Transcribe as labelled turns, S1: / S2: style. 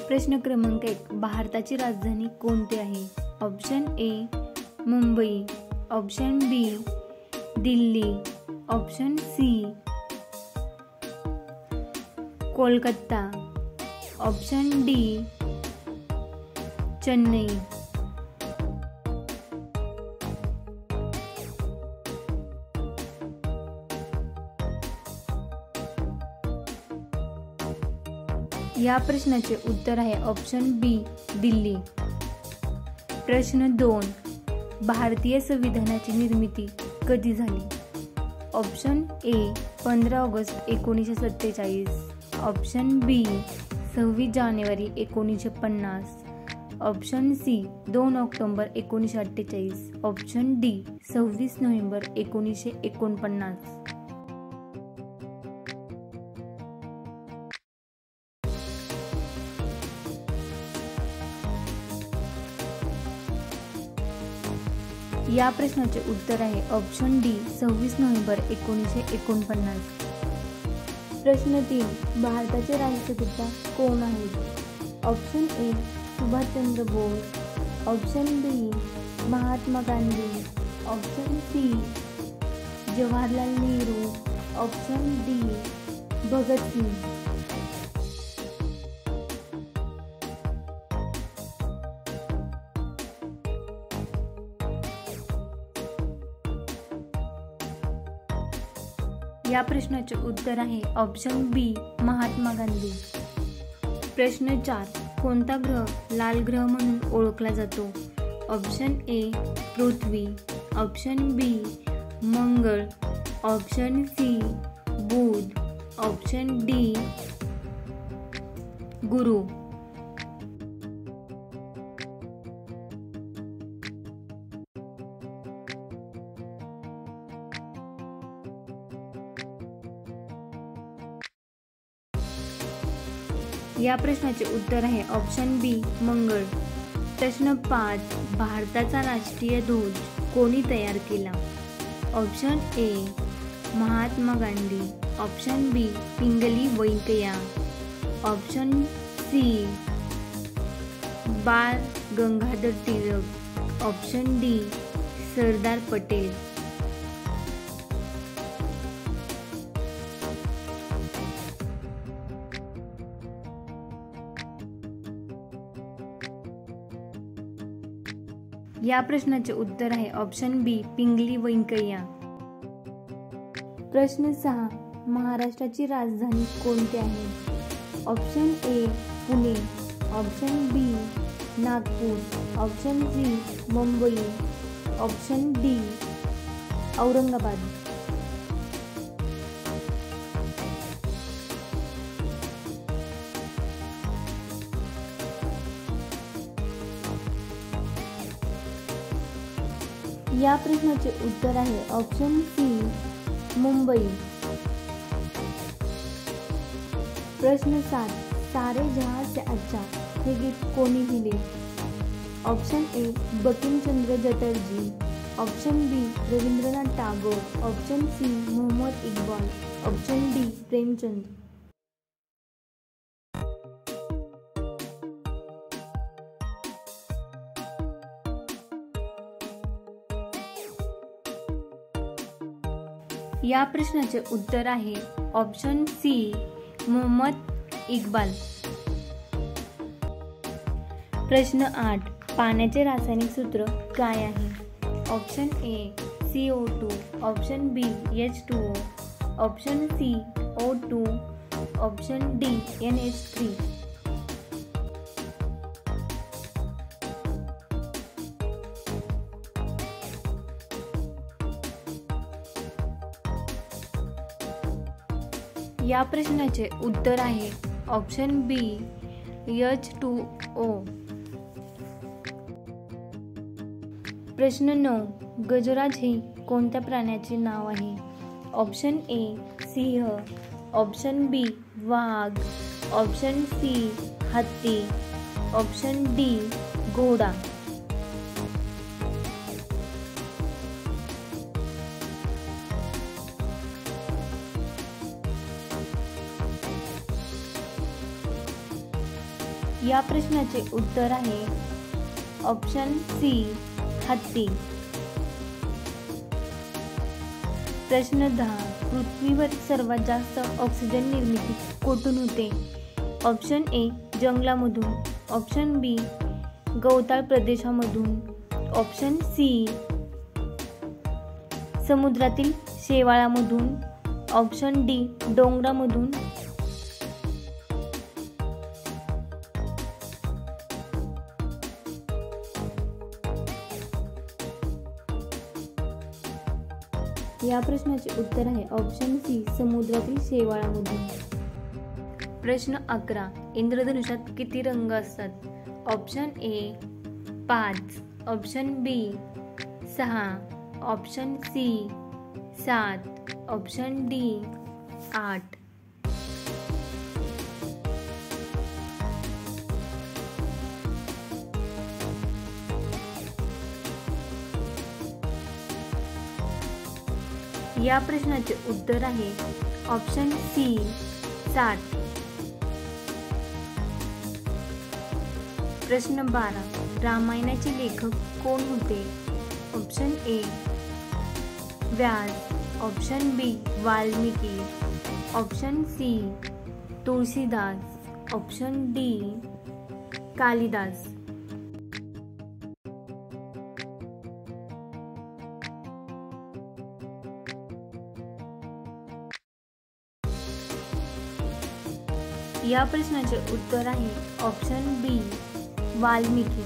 S1: प्रश्न क्रमांक 1. भारताची राजधानी कोणती आहे? Option A Mumbai, option B Delhi, option C Kolkata, option D Chennai. या प्रश्नाचे उत्तर आहे ऑप्शन बी दिल्ली. प्रश्न 2. भारतीय संविधानाची निर्मिती कधी झाली? Option A 15 August 1947, option B 26 जानेवारी 1950, option C 2 October 1948, option D 26 November 1949. या प्रश्नाचे उत्तर आहे ऑप्शन डी 26 नोव्हेंबर 1949. प्रश्न 3. भारताचे राष्ट्रपिता कोण आहेत? Option A Subhashchandra Bose, option B Mahatma Gandhi, option C Jawaharlal Nehru, option D Bhagat Singh. या प्रश्नाचे उत्तर आहे ऑप्शन बी महात्मा गांधी. प्रश्न 4. कोणता ग्रह लाल ग्रह म्हणून ओळखला जातो? ऑप्शन ए पृथ्वी, ऑप्शन बी मंगळ, ऑप्शन सी बुध, ऑप्शन डी गुरु. या प्रश्नाचे उत्तर आहे ऑप्शन बी मंगळ. प्रश्न 5. भारताचा राष्ट्रीय ध्वज कोणी तयार केला? Option A Mahatma Gandhi, option B Pingali Venkayya, option C Bal Gangadhar Tilak, option D Sardar Patel. या प्रश्नाचे उत्तर आहे ऑप्शन बी पिंगली व्यंकय्या. प्रश्न 6. महाराष्ट्राची राजधानी कोणती आहे? Option A Pune, option B Nagpur, option C Mumbai, option D Aurangabad. या प्रश्नाचे उत्तर आहे ऑप्शन सी मुंबई. प्रश्न 7. सारे जहां से अच्छा हे गीत कोणी लिहिले? Option A Bankimchandra Chatterjee, option B Rabindranath Tagore, option C Mohammad Iqbal, option D Premchand. या प्रश्नाचे उत्तर आहे ऑप्शन सी मोहम्मद इक्बाल. प्रश्न 8. पाण्याचे रासायनिक सूत्र काय आहे? Option A CO2, option B H2O, option C O2, option D NH3. या प्रश्नाचे उत्तर आहे ऑप्शन बी H2O. प्रश्न 9. गजराज हे कोणत्या प्राण्याचे नाव आहे? ऑप्शन ए सिंह, ऑप्शन बी वाघ, ऑप्शन सी हत्ती, ऑप्शन डी घोडा. या प्रश्नाचे उत्तर आहे ऑप्शन सी हत्ती. प्रश्न 10. पृथ्वीवर सर्वात जास्त ऑक्सिजन निर्मिती कोठून होते? ऑप्शन ए जंगलामधून, ऑप्शन बी गवताळ प्रदेशामधून, ऑप्शन सी समुद्रातील शेवाळामधून, ऑप्शन डी डोंगरामधून. या प्रश्नाचे उत्तर आहे ऑप्शन सी समुद्रातील शेवाळामधून. प्रश्न 11. इंद्रधनुष्यात किती रंग असतात? Option A 5, option B 6, option C 7, option D 8. या प्रश्नाचे उत्तर आहे ऑप्शन सी 7. प्रश्न 12. रामायणाचे लेखक कोण होते? Option A Vyas, option B Valmiki, option C Tulsidas, option D Kalidas. या प्रश्नाचे उत्तर आहे ऑप्शन बी वाल्मिकी.